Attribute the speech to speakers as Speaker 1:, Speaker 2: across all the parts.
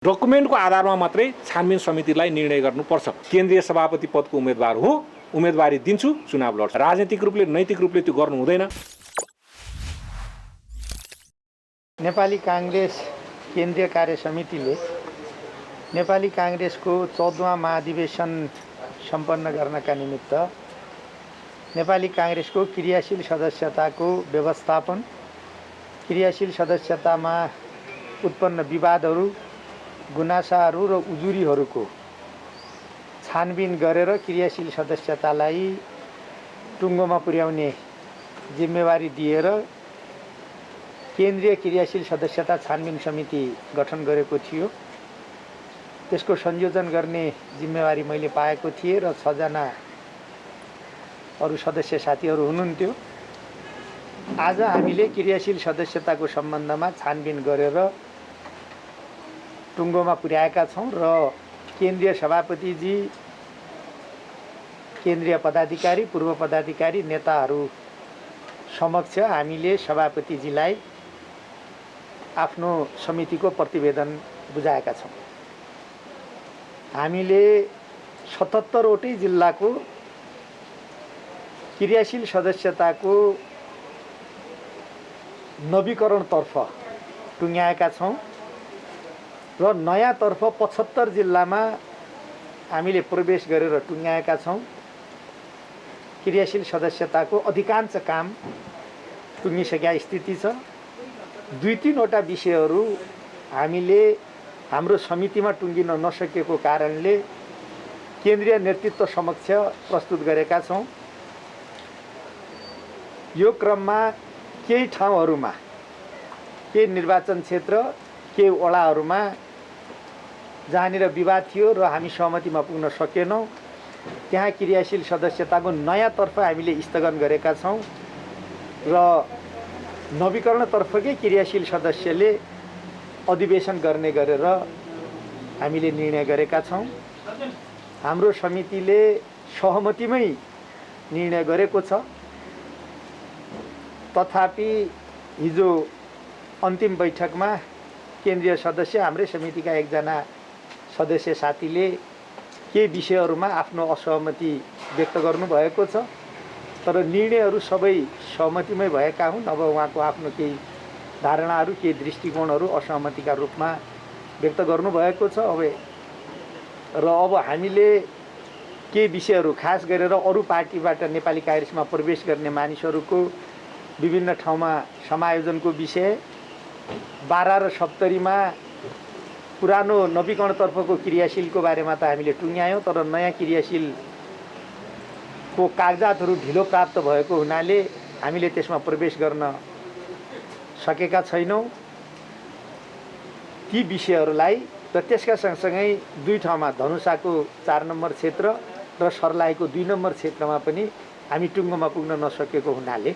Speaker 1: डकुमेन्टको आधारमा मात्रै छानबिन समितिलाई निर्णय गर्नुपर्छ। केन्द्रीय सभापति पदको उम्मेदवार हो, उम्मेदवारी दिन्छु, चुनाव लड्छ। राजनीतिक रूपले नैतिक रूपले त्यो गर्नु हुँदैन।
Speaker 2: नेपाली कांग्रेस केन्द्रीय कार्य समितिले नेपाली कांग्रेसको 14वां महाधिवेशन सम्पन्न गर्नका निमित्त नेपाली कांग्रेसको क्रियाशील सदस्यताको व्यवस्थापन, क्रियाशील सदस्यतामा उत्पन्न विवादहरू, गुनासाहरू र उजुरीहरूको छानबिन गरेर क्रियाशील सदस्यतालाई टुङ्गोमा पुर्याउने जिम्मेवारी दिएर केन्द्रीय क्रियाशील सदस्यता छानबिन समिति गठन गरेको थियो। त्यसको संयोजन गर्ने जिम्मेवारी मैले पाएको थिएँ र 6 जना अरू सदस्य साथीहरू हुनुहुन्थ्यो। आज हामीले क्रियाशील सदस्यताको सम्बन्धमा छानबिन गरेर टुङ्गोमा पुर्याएका छौँ र केन्द्रीय सभापतिजी, केन्द्रीय पदाधिकारी, पूर्व पदाधिकारी, नेताहरू समक्ष हामीले सभापतिजीलाई आफ्नो समितिको प्रतिवेदन बुझाएका छौँ। हामीले 77 वटै जिल्लाको क्रियाशील सदस्यताको नवीकरणतर्फ टुङ्ग्याएका छौँ र नयाँतर्फ 75 जिल्लामा हामीले प्रवेश गरेर टुङ्ग्याएका छौँ। क्रियाशील सदस्यताको अधिकांश काम टुङ्गिसकेका स्थिति छ। 2-3 वटा विषयहरू हामीले हाम्रो समितिमा टुङ्गिन नसकेको कारणले केन्द्रीय नेतृत्व समक्ष प्रस्तुत गरेका छौँ। यो क्रममा केही ठाउँहरूमा, केही निर्वाचन क्षेत्र, केही वडाहरूमा जहाँनिर विवाद थियो र हामी सहमतिमा पुग्न सकेनौँ, त्यहाँ क्रियाशील सदस्यताको नयाँतर्फ हामीले स्थगन गरेका छौँ र नवीकरणतर्फकै क्रियाशील सदस्यले अधिवेशन गर्ने गरेर हामीले निर्णय गरेका छौँ। हाम्रो समितिले सहमतिमै निर्णय गरेको छ। तथापि हिजो अन्तिम बैठकमा केन्द्रीय सदस्य, हाम्रै समितिका एकजना सदस्य साथीले केही विषयहरूमा आफ्नो असहमति व्यक्त गर्नुभएको छ, तर निर्णयहरू सबै सहमतिमै भएका हुन्। अब उहाँको आफ्नो केही धारणाहरू, केही दृष्टिकोणहरू असहमतिका रूपमा व्यक्त गर्नुभएको छ। अब हामीले केही विषयहरू खास गरेर अरू पार्टीबाट नेपाली कांग्रेसमा प्रवेश गर्ने मानिसहरूको विभिन्न ठाउँमा समायोजनको विषय, 12 र 70मा पुरानो नवीकरणतर्फको क्रियाशीलको बारेमा त हामीले टुङ्ग्यायौँ, तर नयाँ क्रियाशीलको कागजातहरू ढिलो प्राप्त भएको हुनाले हामीले त्यसमा प्रवेश गर्न सकेका छैनौँ। ती विषयहरूलाई र त्यसका सँगसँगै 2 ठाउँमा, धनुषाको 4 नम्बर क्षेत्र र सर्लाहीको 2 नम्बर क्षेत्रमा पनि हामी टुङ्गोमा पुग्न नसकेको हुनाले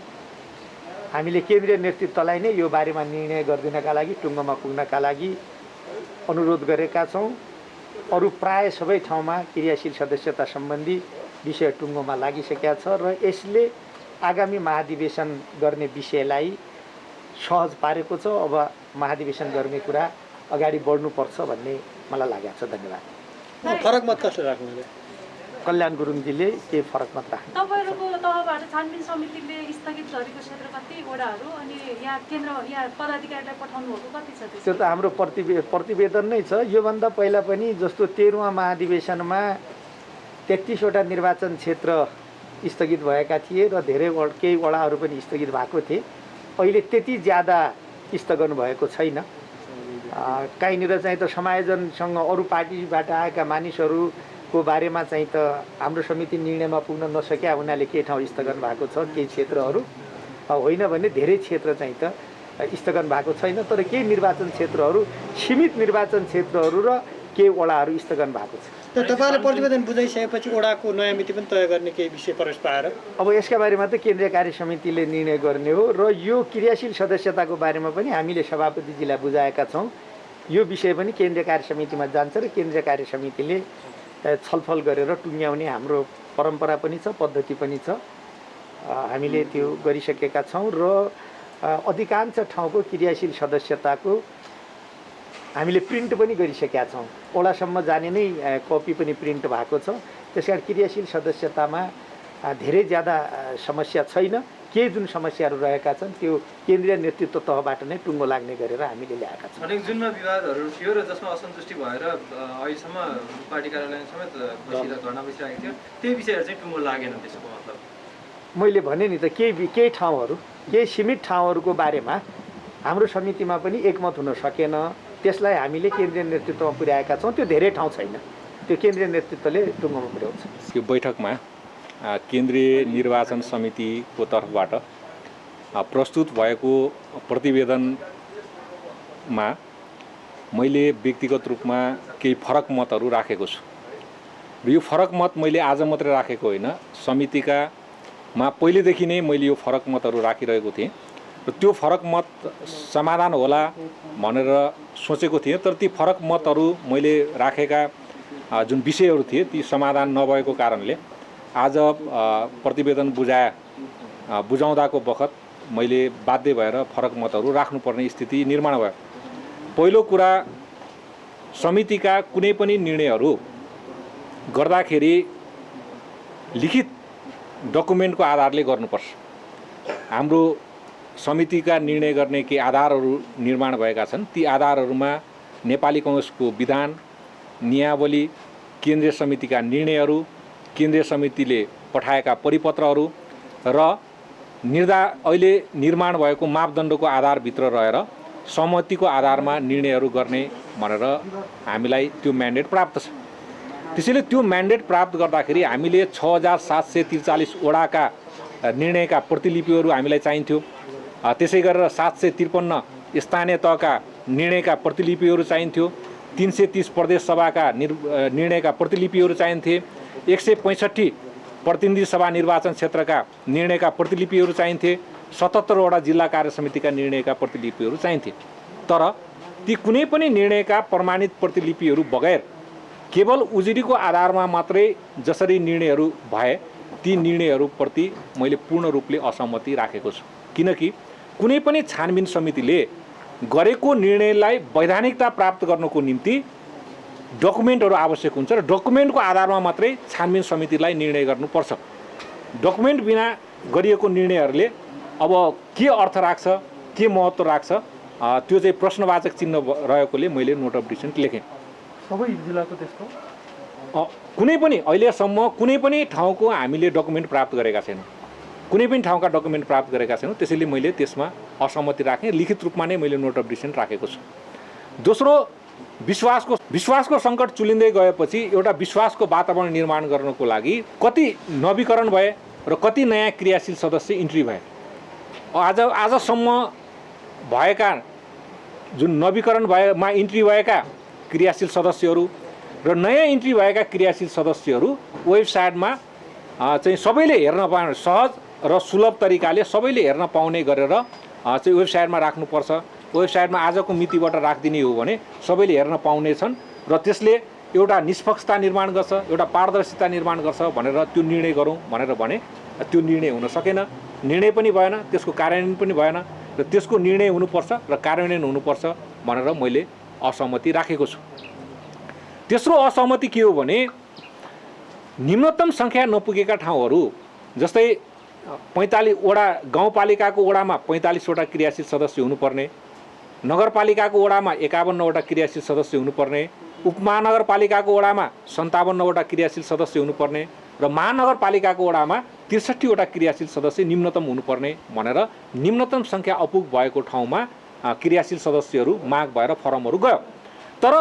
Speaker 2: हामीले केन्द्रीय नेतृत्वलाई नै यो बारेमा निर्णय गरिदिनका लागि, टुङ्गोमा पुग्नका लागि अनुरोध गरेका छौँ। अरू प्राय सबै ठाउँमा क्रियाशील सदस्यता सम्बन्धी विषय टुङ्गोमा लागिसकेका छ र यसले आगामी महाधिवेशन गर्ने विषयलाई सहज पारेको छ। अब महाधिवेशन गर्ने कुरा अगाडि बढ्नुपर्छ भन्ने मलाई लागेको छ। धन्यवाद।
Speaker 3: फरक मत कसले राख्नु?
Speaker 2: कल्याण गुरुङजीले के फरक मत राख्नु?
Speaker 4: तपाईहरुको तहबाट छानबिन समितिले स्थगित गरेको क्षेत्र कति वडाहरू अनि यहाँ पदाधिकारीलाई पठाउनु भएको कति छ?
Speaker 2: त्यो त हाम्रो प्रतिवेदन नै छ। योभन्दा पहिला पनि जस्तो 13वां महाधिवेशनमा 33 वटा निर्वाचन क्षेत्र स्थगित भएका थिए र केही वडाहरू पनि स्थगित भएको थिए। अहिले त्यति ज्यादा स्थगन भएको छैन। कहीँनिर चाहिँ त समायोजनसँग अरू पार्टीबाट आएका मानिसहरूको बारेमा चाहिँ त हाम्रो समिति निर्णयमा पुग्न नसके हुनाले केही ठाउँ स्थगन भएको छ, केही क्षेत्रहरू होइन भने धेरै क्षेत्र चाहिँ त स्थगन भएको छैन। तर केही निर्वाचन क्षेत्रहरू, सीमित निर्वाचन क्षेत्रहरू र केही वडाहरू स्थगन भएको छ।
Speaker 3: त तपाईहरुले प्रतिवेदन बुझाइसकेपछि वडाको नयाँ मिति पनि तय गर्ने केही विषय प्रवेश पाएर
Speaker 2: अब यसका बारेमा त केन्द्रीय कार्य समितिले निर्णय गर्ने हो र यो क्रियाशील सदस्यताको बारेमा पनि हामीले सभापतिजीलाई बुझाएका छौँ। यो विषय पनि केन्द्रीय कार्य समितिमा जान्छ र केन्द्रीय कार्य समितिले छलफल गरेर टुङ्ग्याउने हाम्रो परम्परा पनि छ, पद्धति पनि छ। हामीले त्यो गरिसकेका छौँ र अधिकांश ठाउँको क्रियाशील सदस्यताको हामीले प्रिन्ट पनि गरिसकेका छौँ। वडासम्म जाने नै कपी पनि प्रिन्ट भएको छ। त्यस कारण क्रियाशील सदस्यतामा धेरै ज्यादा समस्या छैन। केही जुन समस्याहरू रहेका छन् त्यो केन्द्रीय नेतृत्व तहबाट नै टुङ्गो लाग्ने गरेर हामीले ल्याएका छौँ।
Speaker 5: अनेक जुनमा विवादहरू थियो र जसमा असन्तुष्टि भएर अहिलेसम्म पार्टी कार्यालयमा समेत धर्ना बसिरहेको थियो, त्यही विषयहरू चाहिँ टुङ्गो लागेन। त्यसको मतलब
Speaker 2: मैले भने नि त केही ठाउँहरू, केही सीमित ठाउँहरूको बारेमा हाम्रो समितिमा पनि एकमत हुन सकेन। त्यसलाई हामीले केन्द्रीय नेतृत्वमा पुर्याएका छौँ। त्यो धेरै ठाउँ छैन, त्यो केन्द्रीय नेतृत्वले टुङ्गोमा पुर्याउँछ।
Speaker 1: यो बैठकमा केन्द्रीय निर्वाचन समितिको तर्फबाट प्रस्तुत भएको प्रतिवेदनमा मैले व्यक्तिगत रूपमा केही फरक मतहरू राखेको छु र यो फरक मत मैले आज मात्रै राखेको होइन, समितिकामा पहिलेदेखि नै मैले यो फरक मतहरू राखिरहेको थिएँ र त्यो फरक मत समाधान होला भनेर सोचेको थिएँ। तर ती फरक मतहरू मैले राखेका जुन विषयहरू थिए ती समाधान नभएको कारणले आज प्रतिवेदन बुझाउँदाको बखत मैले बाध्य भएर फरक मतहरू राख्नुपर्ने स्थिति निर्माण भयो। पहिलो कुरा, समितिका कुनै पनि निर्णयहरू गर्दाखेरि लिखित डकुमेन्टको आधारले गर्नुपर्छ। हाम्रो समितिका निर्णय गर्ने केही आधारहरू निर्माण भएका छन्। ती आधारहरूमा नेपाली काङ्ग्रेसको विधान, नियावली, केन्द्रीय समितिका निर्णयहरू, केन्द्रीय समितिले पठाएका परिपत्रहरू र अहिले निर्माण भएको मापदण्डको आधारभित्र रहेर सहमतिको आधारमा निर्णयहरू गर्ने भनेर हामीलाई त्यो म्यान्डेट प्राप्त छ। त्यसैले त्यो म्यान्डेट प्राप्त गर्दाखेरि हामीले 6743 वडाका निर्णयका प्रतिलिपिहरू हामीलाई चाहिन्थ्यो। त्यसै गरेर 753 स्थानीय तहका निर्णयका प्रतिलिपिहरू चाहिन्थ्यो। 330 प्रदेश सभाका निर्णयका प्रतिलिपिहरू चाहिन्थे। 165 प्रतिनिधि सभा निर्वाचन क्षेत्रका निर्णयका प्रतिलिपिहरू चाहिन्थे। 77 वटा जिल्ला कार्य समितिका निर्णयका प्रतिलिपिहरू चाहिन्थे। तर ती कुनै पनि निर्णयका प्रमाणित प्रतिलिपिहरू बगैर केवल उजुरीको आधारमा मात्रै जसरी निर्णयहरू भए ती निर्णयहरूप्रति मैले पूर्ण रूपले असहमति राखेको छु। किनकि कुनै पनि छानबिन समितिले गरेको निर्णयलाई वैधानिकता प्राप्त गर्नको निम्ति डकुमेन्टहरू आवश्यक हुन्छ र डकुमेन्टको आधारमा मात्रै छानबिन समितिलाई निर्णय गर्नुपर्छ। डकुमेन्ट बिना गरिएको निर्णयहरूले अब के अर्थ राख्छ, के महत्त्व राख्छ, त्यो चाहिँ प्रश्नवाचक चिन्ह रहेकोले मैले नोट अफ डिसेन्ट लेखेँ।
Speaker 3: सबै जिल्लाको त्यस्तो
Speaker 1: कुनै पनि अहिलेसम्म कुनै पनि ठाउँको हामीले डकुमेन्ट प्राप्त गरेका छैनौँ। कुनै पनि ठाउँका डकुमेन्ट प्राप्त गरेका छैनौँ। त्यसैले मैले त्यसमा असहमति राखेँ। लिखित रूपमा नै मैले नोट अफ डिसेन्ट राखेको छु। दोस्रो, विश्वासको सङ्कट चुलिँदै गएपछि एउटा विश्वासको वातावरण निर्माण गर्नको लागि कति नवीकरण भए र कति नयाँ क्रियाशील सदस्य इन्ट्री भए। आजसम्म भएका जुन नवीकरण भएमा इन्ट्री भएका क्रियाशील सदस्यहरू र नयाँ इन्ट्री भएका क्रियाशील सदस्यहरू वेबसाइटमा चाहिँ सबैले हेर्न पाउने, सहज र सुलभ तरिकाले सबैले हेर्न पाउने गरेर चाहिँ वेबसाइटमा राख्नुपर्छ। वेबसाइटमा आजको मितिबाट राखिदिने हो भने सबैले हेर्न पाउनेछन् र त्यसले एउटा निष्पक्षता निर्माण गर्छ, एउटा पारदर्शिता निर्माण गर्छ भनेर त्यो निर्णय गरौँ भनेर भने त्यो निर्णय हुन सकेन। निर्णय पनि भएन, त्यसको कार्यान्वयन पनि भएन र त्यसको निर्णय हुनुपर्छ र कार्यान्वयन हुनुपर्छ भनेर मैले असहमति राखेको छु। तेस्रो असहमति के हो भने निम्नतम सङ्ख्या नपुगेका ठाउँहरू जस्तै 45 वडा गाउँपालिकाको वडामा 45 वटा क्रियाशील सदस्य हुनुपर्ने, नगरपालिकाको वडामा 51 वटा क्रियाशील सदस्य हुनुपर्ने, उपमहानगरपालिकाको वडामा 57 वटा क्रियाशील सदस्य हुनुपर्ने र महानगरपालिकाको वडामा 63 वटा क्रियाशील सदस्य निम्नतम हुनुपर्ने भनेर निम्नतम सङ्ख्या अपुग भएको ठाउँमा क्रियाशील सदस्यहरू माग भएर फर्महरू गयो। तर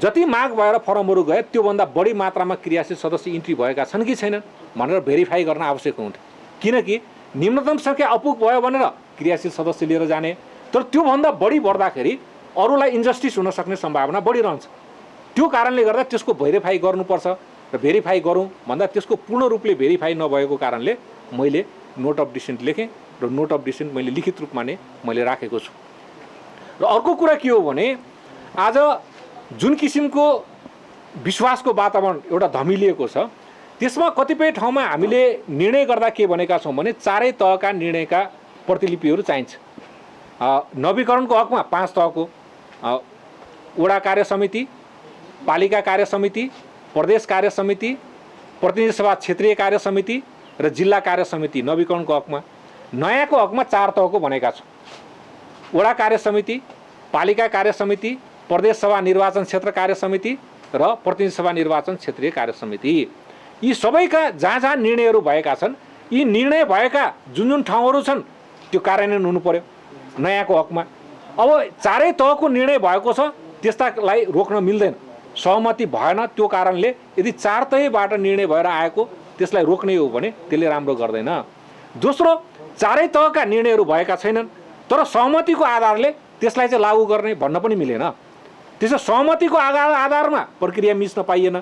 Speaker 1: जति माग भएर फर्महरू गए त्योभन्दा बढी मात्रामा क्रियाशील सदस्य इन्ट्री भएका छन् कि छैनन् भनेर भेरिफाई गर्न आवश्यक हुन्थ्यो। किनकि निम्नतम सङ्ख्या अपुग भयो भनेर क्रियाशील सदस्य लिएर जाने, तर त्योभन्दा बढी बढ्दाखेरि अरूलाई इन्जस्टिस हुन सक्ने सम्भावना बढिरहन्छ। त्यो कारणले गर्दा त्यसको भेरिफाई गर्नुपर्छ र भेरिफाई गरौँ भन्दा त्यसको पूर्ण रूपले भेरिफाई नभएको कारणले मैले नोट अफ डिसेन्ट लेखेँ र नोट अफ डिसेन्ट मैले लिखित रूपमा नै मैले राखेको छु। र अर्को कुरा के हो भने आज जुन किसिमको विश्वासको वातावरण एउटा धमिलिएको छ त्यसमा कतिपय ठाउँमा हामीले निर्णय गर्दा के भनेका छौँ भने चारै तहका निर्णयका प्रतिलिपिहरू चाहिन्छ। नवीकरणको हकमा 5 तहको, वडा कार्य समिति, पालिका कार्य समिति, प्रदेश कार्य समिति, प्रतिनिधि सभा क्षेत्रीय कार्य समिति र जिल्ला कार्य समिति नवीकरणको हकमा नयाँको हकमा 4 तहको बनेका छौँ। वडा कार्य समिति, पालिका कार्य समिति, प्रदेश सभा निर्वाचन क्षेत्र कार्य समिति र प्रतिनिधि सभा निर्वाचन क्षेत्रीय कार्य समिति, यी सबैका जहाँ जहाँ निर्णयहरू भएका छन्, यी निर्णय भएका जुन जुन ठाउँहरू छन् त्यो कार्यान्वयन हुनु पर्यो नयाँको हकमा। अब 4 तहको निर्णय भएको छ, त्यस्तालाई रोक्न मिल्दैन, सहमति भएन। त्यो कारणले यदि 4 तहबाट निर्णय भएर आएको त्यसलाई रोक्ने हो भने त्यसले राम्रो गर्दैन। दोस्रो, 4 तहका निर्णयहरू भएका छैनन् तर सहमतिको आधारले त्यसलाई चाहिँ लागू गर्ने भन्न पनि मिलेन। त्यसो सहमतिको आधारमा प्रक्रिया मिच्न पाइएन।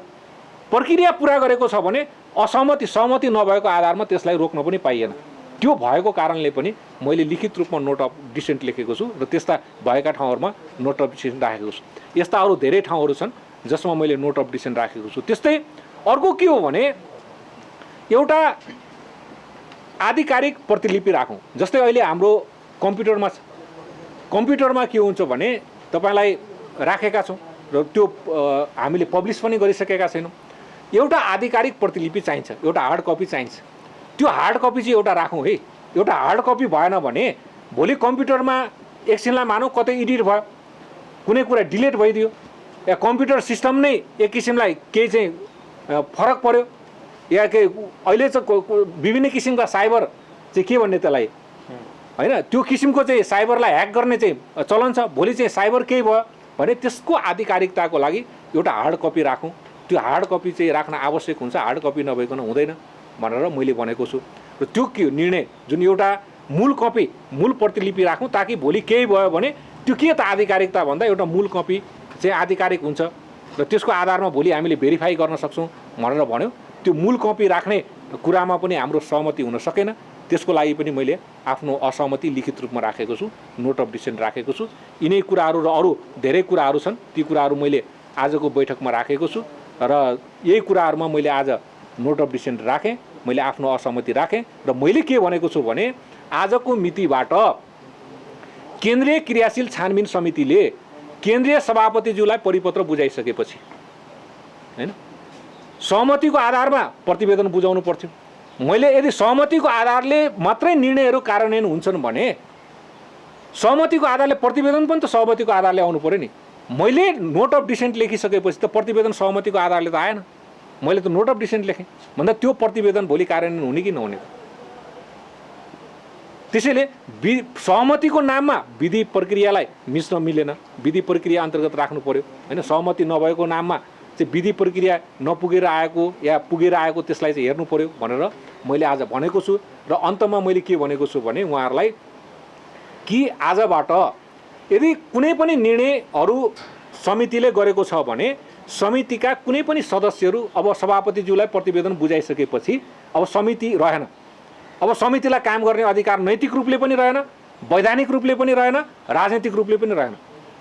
Speaker 1: प्रक्रिया पुरा गरेको छ भने सहमति नभएको आधारमा त्यसलाई रोक्न पनि पाइएन। त्यो भएको कारणले पनि मैले लिखित रूपमा नोट अफ डिसेन्ट लेखेको छु र त्यस्ता भएका ठाउँहरूमा नोट अफ डिसेन्ट राखेको छु। यस्ता अरू धेरै ठाउँहरू छन् जसमा मैले नोट अफ डिसेन्ट राखेको छु। त्यस्तै अर्को के हो भने एउटा आधिकारिक प्रतिलिपि राखौँ। जस्तै अहिले हाम्रो कम्प्युटरमा छ, कम्प्युटरमा के हुन्छ भने तपाईँलाई राखेका छौँ र त्यो हामीले पब्लिस पनि गरिसकेका छैनौँ। एउटा आधिकारिक प्रतिलिपि चाहिन्छ, एउटा हार्ड कपी चाहिन्छ। त्यो हार्ड कपी चाहिँ एउटा राखौँ है। एउटा हार्ड कपी भएन भने भोलि कम्प्युटरमा एकछिनलाई मानौँ कतै एडिट भयो, कुनै कुरा डिलिट भइदियो, या कम्प्युटर सिस्टम नै एक किसिमलाई केही चाहिँ फरक पर्यो, या के अहिले चाहिँ विभिन्न किसिमका साइबर चाहिँ के भन्ने त्यसलाई होइन, त्यो किसिमको चाहिँ साइबरलाई ह्याक गर्ने चाहिँ चलन छ। भोलि चाहिँ साइबर केही भयो भने त्यसको आधिकारिकताको लागि एउटा हार्ड कपी राखौँ। त्यो हार्ड कपी चाहिँ राख्न आवश्यक हुन्छ, हार्ड कपी नभइकन हुँदैन भनेर मैले भनेको छु। र त्यो के निर्णय जुन एउटा मूल कपी, मूल प्रतिलिपि राखौँ ताकि भोलि केही भयो भने त्यो के त आधिकारिकता भन्दा एउटा मूल कपी चाहिँ आधिकारिक हुन्छ र त्यसको आधारमा भोलि हामीले भेरिफाई गर्न सक्छौँ भनेर भन्यो। त्यो मूल कपी राख्ने कुरामा पनि हाम्रो सहमति हुन सकेन। त्यसको लागि पनि मैले आफ्नो असहमति लिखित रूपमा राखेको छु, नोट अफ डिसेन्ट राखेको छु। यिनै कुराहरू र अरू धेरै कुराहरू छन्, ती कुराहरू मैले आजको बैठकमा राखेको छु र यही कुराहरूमा मैले आज नोट अफ डिसेन्ट राखेँ, मैले आफ्नो असहमति राखेँ। र मैले के भनेको छु भने आजको मितिबाट केन्द्रीय क्रियाशील छानबिन समितिले केन्द्रीय सभापतिज्यूलाई परिपत्र बुझाइसकेपछि हैन सहमतिको आधारमा प्रतिवेदन बुझाउनु पर्थ्यो। मैले यदि सहमतिको आधारले मात्रै निर्णयहरू कार्यान्वयन हुन्छन् भने सहमतिको आधारले प्रतिवेदन पनि त सहमतिको आधारले आउनु पर्यो नि। मैले नोट अफ डिसेन्ट लेखिसकेपछि त प्रतिवेदन सहमतिको आधारले त आएन। मैले त नोट अफ डिसेन्ट लेखेँ भन्दा त्यो प्रतिवेदन भोलि कार्यान्वयन हुने कि नहुने। त्यसैले सहमतिको नाममा विधि प्रक्रियालाई मिच्न मिलेन, विधि प्रक्रिया अन्तर्गत राख्नु पर्यो हैन। सहमति नभएको नाममा चाहिँ विधि प्रक्रिया नपुगेर आएको या पुगेर आएको त्यसलाई चाहिँ हेर्नु पर्यो भनेर मैले आज भनेको छु। र अन्तमा मैले के भनेको छु भने उहाँहरूलाई कि आजबाट यदि कुनै पनि निर्णयहरू समितिले गरेको छ भने समितिका कुनै पनि सदस्यहरू अब सभापतिज्यूलाई प्रतिवेदन बुझाइसकेपछि अब समिति रहेन। अब समितिलाई काम गर्ने अधिकार नैतिक रूपले पनि रहेन, वैधानिक रूपले पनि रहेन, राजनीतिक रूपले पनि रहेन।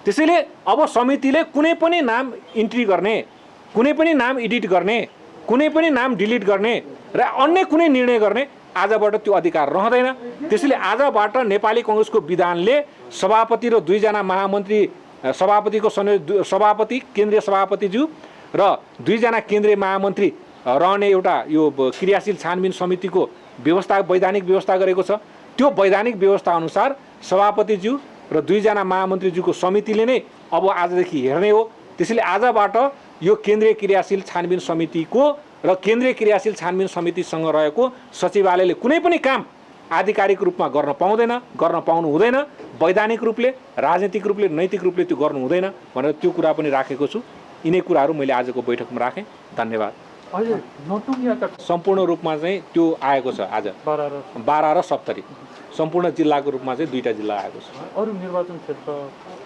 Speaker 1: त्यसैले अब समितिले कुनै पनि नाम इन्ट्री गर्ने, कुनै पनि नाम एडिट गर्ने, कुनै पनि नाम डिलिट गर्ने र अन्य कुनै निर्णय गर्ने आजबाट त्यो अधिकार रहँदैन। त्यसैले आजबाट नेपाली कांग्रेसको विधानले सभापति र 2 जना महामन्त्री, सभापतिको सभापति केन्द्रीय सभापतिज्यू र 2 जना केन्द्रीय महामन्त्री रहने एउटा यो क्रियाशील छानबिन समितिको व्यवस्था, वैधानिक व्यवस्था गरेको छ। त्यो वैधानिक व्यवस्था अनुसार सभापतिज्यू र 2 जना महामन्त्रीज्यूको समितिले नै अब आजदेखि हेर्ने हो। त्यसैले आजबाट यो केन्द्रीय क्रियाशील छानबिन समितिको र केन्द्रीय क्रियाशील छानबिन समितिसँग रहेको सचिवालयले कुनै पनि काम आधिकारिक रूपमा गर्न पाउँदैन, गर्न पाउनु हुँदैन। वैधानिक रूपले, राजनीतिक रूपले, नैतिक रूपले त्यो गर्नु हुँदैन भनेर त्यो कुरा पनि राखेको छु। यिनै कुराहरू मैले आजको बैठकमा राखेँ। धन्यवाद।
Speaker 6: अहिले नटुङ्गियाका
Speaker 1: सम्पूर्ण रूपमा चाहिँ त्यो आएको छ आज 12 र 70 सम्पूर्ण जिल्लाको रूपमा चाहिँ 2टा जिल्ला आएको छ।
Speaker 6: अरू निर्वाचन क्षेत्र,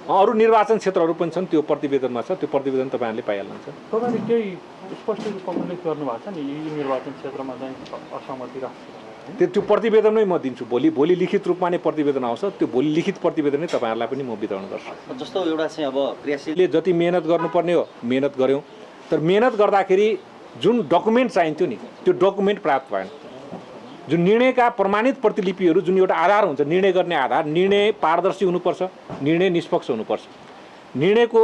Speaker 1: अरू निर्वाचन क्षेत्रहरू पनि छन्, त्यो प्रतिवेदनमा छ। त्यो प्रतिवेदन तपाईँहरूले पाइहाल्नुहुन्छ।
Speaker 6: तपाईँले केही स्पष्ट रूपमा उल्लेख गर्नुभएको छ नि यी निर्वाचन क्षेत्रमा चाहिँ असहमति राख्छ।
Speaker 1: त्यो प्रतिवेदनमै म दिन्छु। भोलि लिखित रूपमा नै प्रतिवेदन आउँछ। त्यो भोलि लिखित प्रतिवेदन नै तपाईँहरूलाई पनि म वितरण गर्छु।
Speaker 7: जस्तो एउटा चाहिँ अब क्रियाशीलले
Speaker 1: जति मेहनत गर्नुपर्ने हो मेहनत गऱ्यौँ, तर मेहनत गर्दाखेरि जुन डकुमेन्ट चाहिन्थ्यो नि त्यो डकुमेन्ट प्राप्त भएन। जुन निर्णयका प्रमाणित प्रतिलिपिहरू, जुन एउटा आधार हुन्छ निर्णय गर्ने आधार, निर्णय पारदर्शी हुनुपर्छ, निर्णय निष्पक्ष हुनुपर्छ। निर्णयको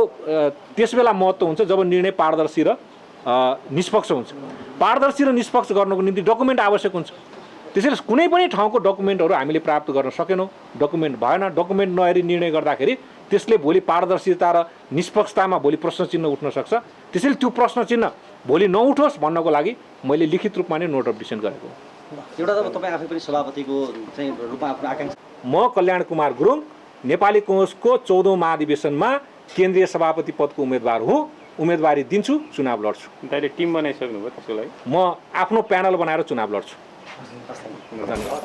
Speaker 1: त्यसबेला महत्त्व हुन्छ जब निर्णय पारदर्शी र निष्पक्ष हुन्छ। पारदर्शी र निष्पक्ष गर्नको निम्ति डकुमेन्ट आवश्यक हुन्छ। त्यसैले कुनै पनि ठाउँको डकुमेन्टहरू हामीले प्राप्त गर्न सकेनौँ, डकुमेन्ट भएन। डकुमेन्ट नहेरी निर्णय गर्दाखेरि त्यसले भोलि पारदर्शिता र निष्पक्षतामा भोलि प्रश्न चिन्ह उठ्न सक्छ। त्यसैले त्यो प्रश्न चिन्ह भोलि नउठोस् भन्नको लागि मैले लिखित रूपमा नै नोट अफ डिसिसन गरेको हो।
Speaker 7: एउटा त तपाईँ आफै पनि सभापतिको चाहिँ रूपमा आफ्नो आकाङ्क्षा।
Speaker 1: म कल्याण कुमार गुरुङ नेपाली कङ्ग्रेसको 14औं महाधिवेशनमा केन्द्रीय सभापति पदको उम्मेदवार हुँ। उम्मेदवारी दिन्छु, चुनाव लड्छु।
Speaker 6: दाइले टिम बनाइसक्नुभयो त्यसको लागि?
Speaker 1: म आफ्नो प्यानल बनाएर चुनाव लड्छु।
Speaker 6: धन्यवाद।